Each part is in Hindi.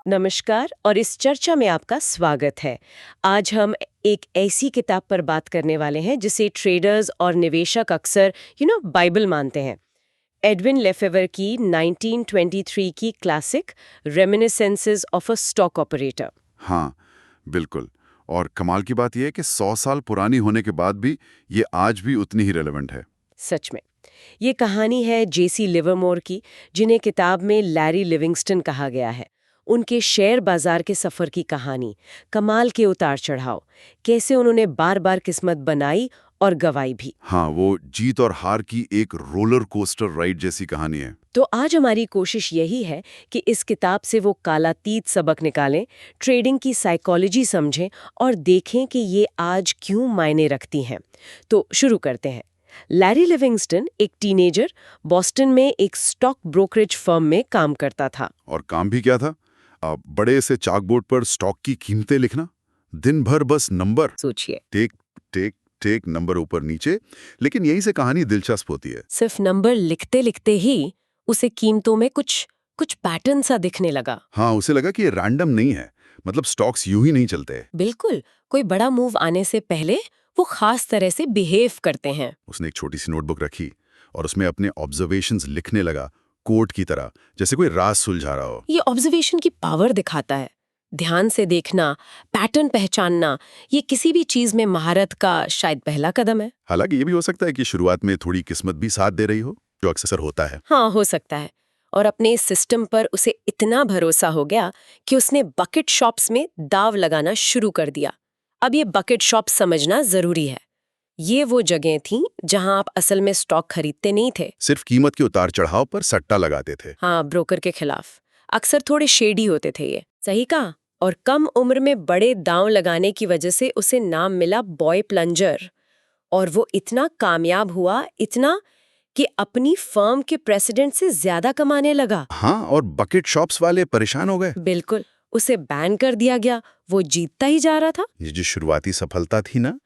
नमस्कार और इस चर्चा में आपका स्वागत है। आज हम एक ऐसी किताब पर बात करने वाले हैं जिसे ट्रेडर्स और निवेशक अक्सर बाइबल मानते हैं। एडविन लेफेवर की 1923 की classic reminiscences of a stock operator. हाँ, बिल्कुल। और कमाल की बात यह है कि 100 साल पुरानी होने के बाद भी ये आज भी उतनी ही रेलेवेंट है। सच में ये कहानी है जेसी लिवरमोर की, जिन्हें किताब में लैरी लिविंगस्टन कहा गया है। उनके शेयर बाजार के सफर की कहानी, कमाल के उतार चढ़ाव, कैसे उन्होंने बार बार किस्मत बनाई और गवाई भी। हाँ, वो जीत और हार की एक रोलर कोस्टर राइड जैसी कहानी है। तो आज हमारी कोशिश यही है कि इस किताब से वो कालातीत सबक निकालें, ट्रेडिंग की साइकोलॉजी समझें और देखें कि ये आज क्यों मायने रखती हैं। तो शुरू करते हैं। लैरी लिविंगस्टन एक टीनेजर बॉस्टन में एक स्टॉक ब्रोकरेज फर्म में काम करता था। और काम भी क्या था? बड़े से चाकबोर्ड पर स्टॉक की कीमतें लिखना, दिन भर बस नंबर, सोचिए, टेक टेक टेक, नंबर ऊपर नीचे। लेकिन यहीं से कहानी दिलचस्प होती है। सिर्फ नंबर लिखते लिखते ही उसे कीमतों में कुछ पैटर्न सा दिखने लगा। हाँ, उसे लगा कि ये रैंडम नहीं है, मतलब स्टॉक्स यूं ही नहीं चलते। बिल्कुल, कोई बड़ा मूव आने से पहले वो खास तरह से बिहेव करते हैं। उसने एक छोटी सी नोटबुक रखी और उसमें अपने ऑब्जर्वेशंस लिखने लगा, कोड की तरह, जैसे कोई राज सुलझा रहा हो। ये ऑब्जर्वेशन की पावर दिखाता है। ध्यान से देखना, पैटर्न पहचानना, ये किसी भी चीज में महारत का शायद पहला कदम है। हालांकि ये भी हो सकता है कि शुरुआत में थोड़ी किस्मत भी साथ दे रही हो, जो अक्सर होता है। हाँ, हो सकता है। और अपने सिस्टम पर उसे इतना भरोसा हो गया कि उसने बकेट शॉप्स में दाव लगाना शुरू कर दिया। अब ये बकेट शॉप समझना जरूरी है। ये वो जगह थी जहां आप असल में स्टॉक खरीदते नहीं थे, सिर्फ कीमत के उतार चढ़ाव पर सट्टा लगाते थे। हाँ, ब्रोकर के खिलाफ। अक्सर थोड़े शेडी होते थे ये। सही कहा। और कम उम्र में बड़े दांव लगाने की वजह से उसे नाम मिला बॉय प्लंजर। और वो इतना कामयाब हुआ, इतना कि अपनी फर्म के प्रेसिडेंट से ज्यादा कमाने लगा। हाँ, और बकेट शॉप्स वाले परेशान हो गए। बिल्कुल, उसे बैन कर दिया गया। वो जीतता ही जा रहा था। ये जो शुरुआती सफलता थी ना,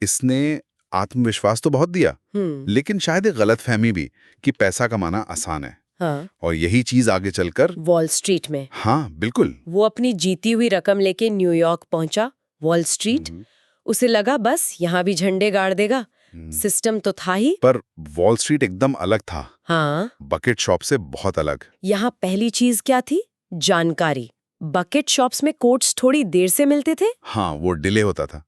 इसने आत्मविश्वास तो बहुत दिया, लेकिन शायद एक गलतफहमी भी कि पैसा कमाना आसान है। हाँ, और यही चीज आगे चलकर वॉल स्ट्रीट में। हाँ, बिल्कुल। वो अपनी जीती हुई रकम लेके न्यूयॉर्क पहुंचा। वॉल स्ट्रीट, उसे लगा बस यहाँ भी झंडे गाड़ देगा। सिस्टम तो था ही, पर वॉल स्ट्रीट एकदम अलग था। हाँ, बकेट शॉप से बहुत अलग। यहाँ पहली चीज क्या थी? जानकारी। बकेट शॉप्स में कोट्स थोड़ी देर से मिलते थे। हाँ, वो डिले होता था।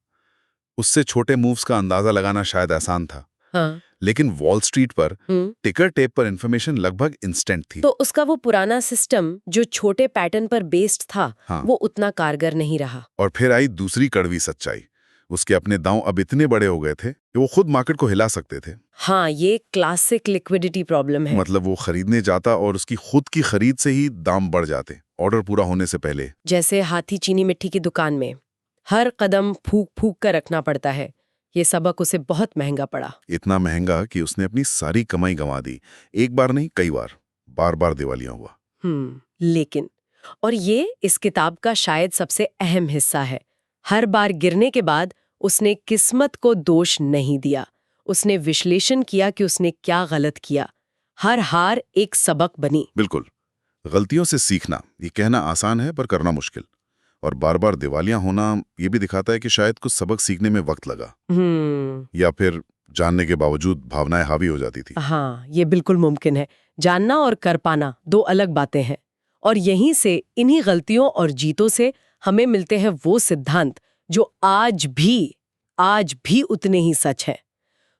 उससे छोटे मूव्स का अंदाजा लगाना शायद आसान था। हाँ, लेकिन वॉल स्ट्रीट पर टिकर टेप पर इंफॉर्मेशन लगभग इंस्टेंट थी। तो उसका वो पुराना सिस्टम जो छोटे पैटर्न पर बेस्ड था, हाँ। वो उतना कारगर नहीं रहा। और फिर आई दूसरी कड़वी सच्चाई। उसके अपने दांव अब इतने बड़े हो गए थे कि वो खुद मार्केट को हिला सकते थे। हाँ, ये क्लासिक लिक्विडिटी प्रॉब्लम है। मतलब वो खरीदने जाता और उसकी खुद की खरीद से ही दाम बढ़ जाते, ऑर्डर पूरा होने से पहले। जैसे हाथी चीनी मिट्टी की दुकान में हर कदम फूक फूक कर रखना पड़ता है। ये सबक उसे बहुत महंगा पड़ा। इतना महंगा कि उसने अपनी सारी कमाई गंवा दी। एक बार नहीं, कई बार, बार बार दिवालिया हुआ। लेकिन, और ये इस किताब का शायद सबसे अहम हिस्सा है, हर बार गिरने के बाद उसने किस्मत को दोष नहीं दिया। उसने विश्लेषण किया कि उसने क्या गलत किया। हर हार एक सबक बनी। बिल्कुल। गलतियों से सीखना, ये कहना आसान है पर करना मुश्किल। और बार बार दिवालिया होना ये भी दिखाता है कि शायद कुछ सबक सीखने में वक्त लगा, या फिर जानने के बावजूद भावनाएं हावी हो जाती थी। हाँ, ये बिल्कुल मुमकिन है। जानना और कर पाना दो अलग बातें हैं। और यहीं से, इन्हीं गलतियों और जीतों से हमें मिलते हैं वो सिद्धांत जो आज भी उतने ही सच हैं।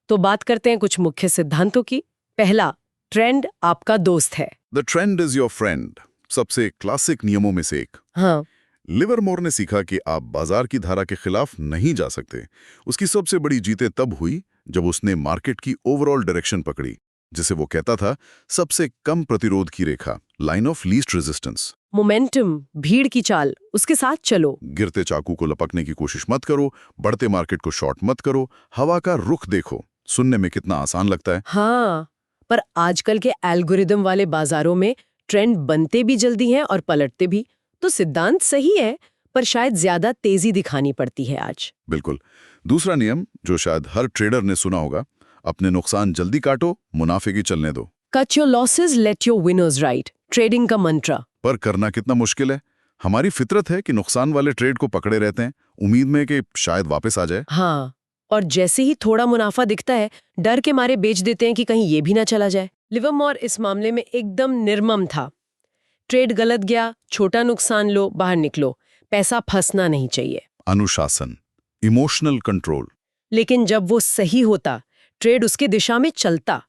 तो बात करते हैं कुछ मुख्य सिद्धांतों की। पहला, ट्रेंड आपका दोस्त है। The trend is your friend, सबसे क्लासिक नियमों में से एक। हाँ, लिवरमोर ने सीखा कि आप बाजार की धारा के खिलाफ नहीं जा सकते। उसकी सबसे बड़ी जीतें तब हुई जब उसने मार्केट की ओवरऑल डायरेक्शन पकड़ी, जिसे वो कहता था सबसे कम प्रतिरोध की रेखा, line of least resistance. Momentum, भीड़ की चाल, उसके साथ चलो। गिरते चाकू को लपकने की कोशिश मत करो, बढ़ते मार्केट को शॉर्ट मत करो, हवा का रुख देखो। सुनने में कितना आसान लगता है। हाँ, पर आजकल के एल्गोरिदम वाले बाजारों में ट्रेंड बनते भी जल्दी हैं और पलटते भी। तो सिद्धांत सही है, पर शायद ज्यादा तेजी दिखानी पड़ती है आज। बिल्कुल। दूसरा नियम जो शायद हर ट्रेडर ने सुना होगा, अपने नुकसान जल्दी काटो, मुनाफे की चलने दो। Cut your losses, let your winners right, trading का मंत्र। पर करना कितना मुश्किल है। हमारी फितरत है कि नुकसान वाले ट्रेड को पकड़े रहते हैं, उम्मीद में कि शायद वापस आ जाए। हाँ, और जैसे ही थोड़ा मुनाफा दिखता है, डर के मारे बेच देते हैं कि कहीं ये भी ना चला जाए। लिवरमोर इस मामले में एकदम निर्मम था। ट्रेड गलत गया, छोटा नुकसान लो, बाहर निकलो, पैसा फंसना नहीं चाहिए। अनुशासन, इमोशनल कंट्रोल। लेकिन जब वो सही होता, ट्रेड उसके दिशा में चलता,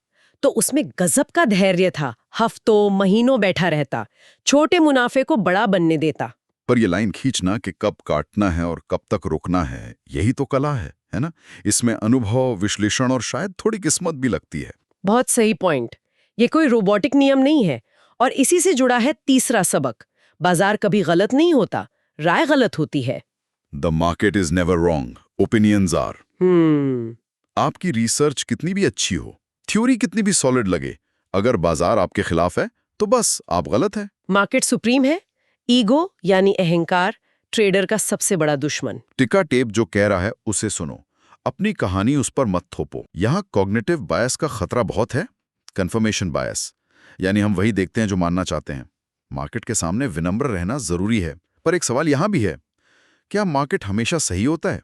तो उसमें गजब का धैर्य था। हफ्तों महीनों बैठा रहता, छोटे मुनाफे को बड़ा बनने देता। पर ये लाइन खींचना कि कब काटना है और कब तक रुकना है, यही तो कला है ना? इसमें अनुभव, विश्लेषण और शायद थोड़ी किस्मत भी लगती है। बहुत सही पॉइंट। ये कोई रोबोटिक नियम नहीं है। और इसी से जुड़ा है तीसरा सबक। बाजार कभी गलत नहीं होता, राय गलत होती है। The market is never wrong, opinions are. आपकी रिसर्च कितनी भी अच्छी हो, थ्योरी कितनी भी सॉलिड लगे, अगर बाजार आपके खिलाफ है तो बस आप गलत है। मार्केट सुप्रीम है। ईगो यानी अहंकार ट्रेडर का सबसे बड़ा दुश्मन। टिका टेप जो कह रहा है उसे सुनो, अपनी कहानी उस पर मत थोपो। यहाँ कॉग्निटिव बायस का खतरा बहुत है। कंफर्मेशन बायस, यानी हम वही देखते हैं जो मानना चाहते हैं। मार्केट के सामने विनम्र रहना जरूरी है, पर एक सवाल यहाँ भी है, क्या मार्केट हमेशा सही होता है?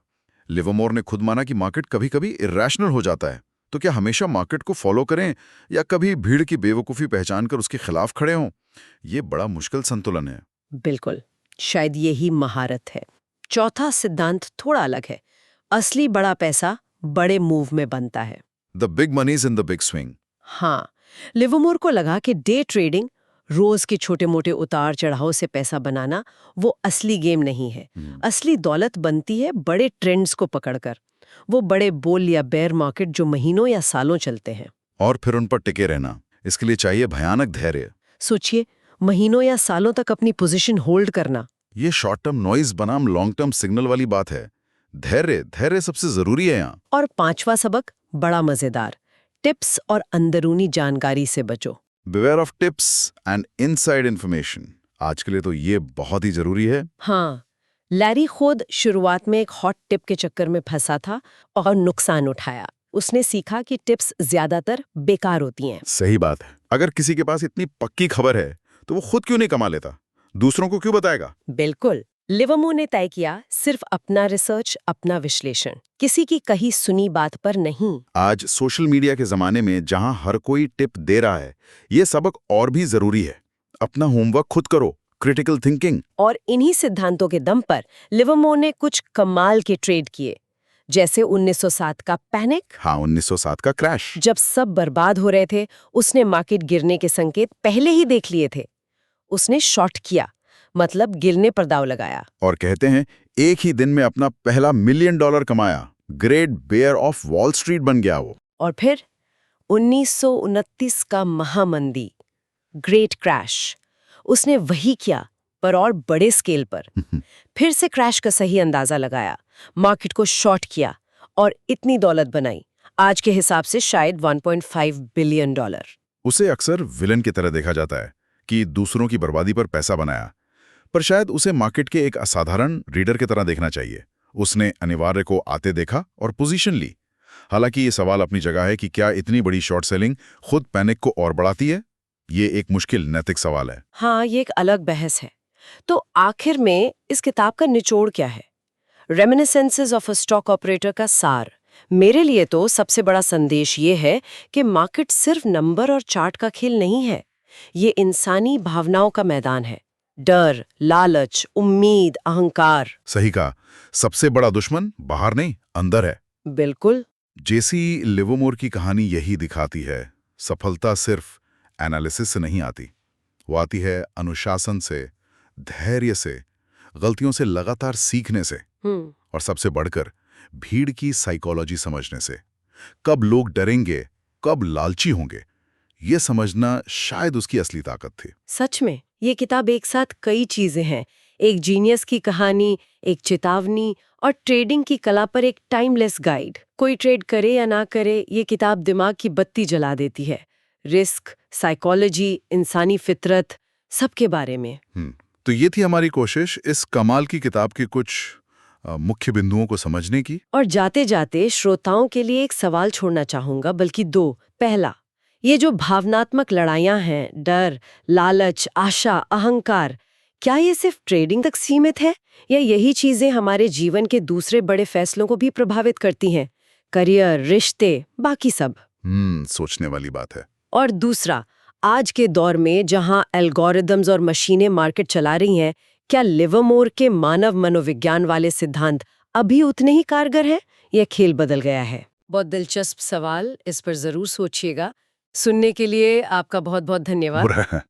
लिवरमोर ने खुद माना कि मार्केट कभी-कभी इरैशनल हो जाता है। तो क्या हमेशा मार्केट को फॉलो करें या कभी भीड़ की बेवकूफ़ी पहचान कर उसके खिलाफ खड़े हों? ये बड़ा मुश्किल संतुलन है। बिल्कुल, शायद यही महारत है। चौथा सिद्धांत थोड़ा अलग है। असली बड़ा पैसा बड़े मूव में बनता है। The big money is in the big swing. हाँ, लिवरमोर को लगा कि डे ट्रेडिंग, रोज के छोटे मोटे उतार चढ़ाव से पैसा बनाना, वो असली गेम नहीं है। असली दौलत बनती है बड़े ट्रेंड्स को पकड़कर, वो बड़े बुल या बेयर मार्केट जो महीनों या सालों चलते हैं। और फिर उन पर टिके रहना, इसके लिए चाहिए भयानक धैर्य। सोचिए, महीनों या सालों तक अपनी पोजीशन होल्ड करना। ये शॉर्ट टर्म नॉइज बनाम लॉन्ग टर्म सिग्नल वाली बात है। धैर्य सबसे जरूरी है यहाँ। और पांचवा सबक बड़ा मजेदार, टिप्स और अंदरूनी जानकारी से बचो। Beware of tips and inside information. आज के लिए तो ये बहुत ही जरूरी है। हाँ, लैरी खुद शुरुआत में एक हॉट टिप के चक्कर में फंसा था और नुकसान उठाया। उसने सीखा कि टिप्स ज्यादातर बेकार होती हैं। सही बात है। अगर किसी के पास इतनी पक्की खबर है तो वो खुद क्यों नहीं कमा लेता, दूसरों को क्यों बताएगा? बिल्कुल। लिवरमोर ने तय किया, सिर्फ अपना रिसर्च, अपना विश्लेषण, किसी की कही सुनी बात पर नहीं। आज सोशल मीडिया के जमाने में जहां हर कोई टिप दे रहा है, ये सबक और भी जरूरी है। अपना होमवर्क खुद करो, क्रिटिकल थिंकिंग। और इन्हीं सिद्धांतों के दम पर लिवरमोर ने कुछ कमाल के ट्रेड किए, जैसे 1907 का पैनिक। हाँ, 1907 का क्रैश। जब सब बर्बाद हो रहे थे, उसने मार्केट गिरने के संकेत पहले ही देख लिए थे। उसने शॉर्ट किया, मतलब गिरने पर दाव लगाया। और कहते हैं एक ही दिन में अपना पहला $1 मिलियन कमाया। Great bear of wall street बन गया वो। और फिर 1929 का महामंदी, ग्रेट क्रैश, उसने वही किया, पर और बड़े स्केल पर। फिर से क्रैश का सही अंदाजा लगाया, मार्केट को शॉर्ट किया और इतनी दौलत बनाई, आज के हिसाब से शायद $1.5 बिलियन। उसे अक्सर विलन की तरह देखा जाता है कि दूसरों की बर्बादी पर पैसा बनाया, पर शायद उसे मार्केट के एक असाधारण रीडर की तरह देखना चाहिए। उसने अनिवार्य को आते देखा और पोजीशन ली। हालांकि ये सवाल अपनी जगह है कि क्या इतनी बड़ी शॉर्ट सेलिंग खुद पैनिक को और बढ़ाती है? ये एक मुश्किल नैतिक सवाल है। हाँ, ये एक अलग बहस है। तो आखिर में इस किताब का निचोड़ क्या है? Reminiscences of a stock operator का सार। मेरे लिए तो सबसे बड़ा संदेश ये है कि मार्केट सिर्फ नंबर और चार्ट का खेल नहीं है। ये इंसानी भावनाओं का मैदान है। डर, लालच, उम्मीद, अहंकार। सही कहा। सबसे बड़ा दुश्मन बाहर नहीं, अंदर है। बिल्कुल। जेसी लिवरमोर की कहानी यही दिखाती है। सफलता सिर्फ एनालिसिस से नहीं आती, वो आती है अनुशासन से, धैर्य से, गलतियों से लगातार सीखने से, और सबसे बढ़कर भीड़ की साइकोलॉजी समझने से। कब लोग डरेंगे, कब लालची होंगे, ये समझना शायद उसकी असली ताकत थी। सच में ये किताब एक साथ कई चीजें हैं। एक जीनियस की कहानी, एक चेतावनी, और ट्रेडिंग की कला पर एक टाइमलेस गाइड। कोई ट्रेड करे या ना करे, ये किताब दिमाग की बत्ती जला देती है। रिस्क, साइकोलॉजी, इंसानी फितरत, सबके बारे में। तो ये थी हमारी कोशिश इस कमाल की किताब के कुछ मुख्य बिंदुओं को समझने की। और जाते जाते श्रोताओं के लिए एक सवाल छोड़ना चाहूंगा, बल्कि दो। पहला, ये जो भावनात्मक लड़ाइयां हैं, डर, लालच, आशा, अहंकार, क्या ये सिर्फ ट्रेडिंग तक सीमित है या यही चीजें हमारे जीवन के दूसरे बड़े फैसलों को भी प्रभावित करती हैं? करियर, रिश्ते, बाकी सब। सोचने वाली बात है। और दूसरा, आज के दौर में जहां एल्गोरिदम्स और मशीनें मार्केट चला रही हैं, क्या लिवरमोर के मानव मनोविज्ञान वाले सिद्धांत अभी उतने ही कारगर हैं या खेल बदल गया है? बहुत दिलचस्प सवाल, इस पर जरूर सोचिएगा। सुनने के लिए आपका बहुत बहुत धन्यवाद।